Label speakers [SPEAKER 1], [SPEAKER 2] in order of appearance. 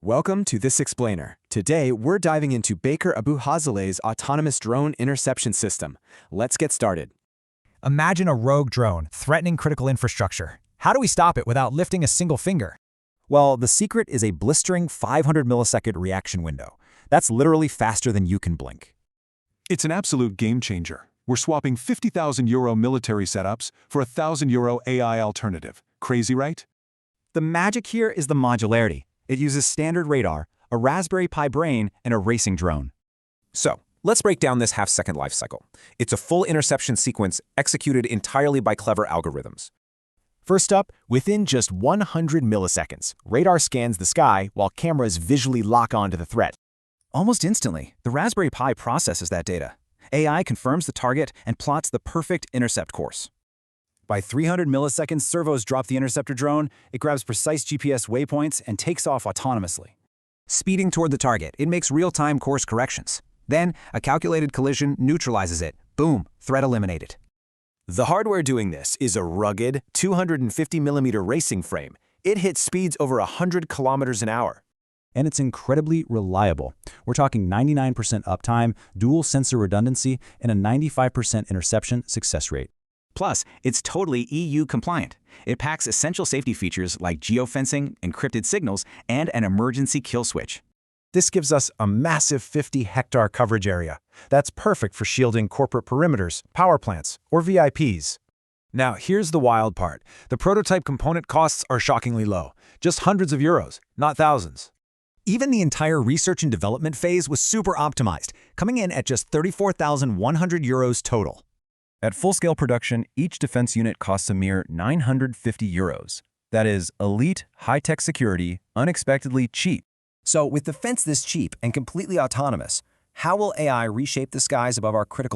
[SPEAKER 1] Welcome to This Explainer. Today, we're diving into Baker Abu Hazaleh's Autonomous Drone Interception System. Let's get started.
[SPEAKER 2] Imagine a rogue drone threatening critical infrastructure. How do we stop it without lifting a single finger?
[SPEAKER 3] Well, the secret is a blistering 500 millisecond reaction window. That's literally faster than you can blink.
[SPEAKER 4] It's an absolute game changer. We're swapping €50,000 military setups for a €1,000 AI alternative. Crazy, right?
[SPEAKER 3] The magic here is the modularity. It uses standard radar, a Raspberry Pi brain, and a racing drone.
[SPEAKER 5] So, let's break down this half-second life cycle. It's a full interception sequence executed entirely by clever algorithms.
[SPEAKER 6] First up, within just 100 milliseconds, radar scans the sky while cameras visually lock onto the threat.
[SPEAKER 3] Almost instantly, the Raspberry Pi processes that data. AI confirms the target and plots the perfect intercept course. By 300 milliseconds, servos drop the interceptor drone, it grabs precise GPS waypoints, and takes off autonomously.
[SPEAKER 5] Speeding toward the target, it makes real-time course corrections. Then, a calculated collision neutralizes it. Boom, threat eliminated.
[SPEAKER 6] The hardware doing this is a rugged 250mm racing frame. It hits speeds over 100 kilometers an hour.
[SPEAKER 3] And it's incredibly reliable. We're talking 99% uptime, dual sensor redundancy, and a 95% interception success rate.
[SPEAKER 7] Plus, it's totally EU compliant. It packs essential safety features like geofencing, encrypted signals, and an emergency kill switch.
[SPEAKER 8] This gives us a massive 50-hectare coverage area. That's perfect for shielding corporate perimeters, power plants, or VIPs.
[SPEAKER 9] Now, here's the wild part. The prototype component costs are shockingly low. Just hundreds of euros, not thousands.
[SPEAKER 2] Even the entire research and development phase was super optimized, coming in at just 34,100 euros total.
[SPEAKER 3] At full-scale production, each defense unit costs a mere 950 euros. That is elite, high-tech security, unexpectedly cheap.
[SPEAKER 10] So with defense this cheap and completely autonomous, how will AI reshape the skies above our critical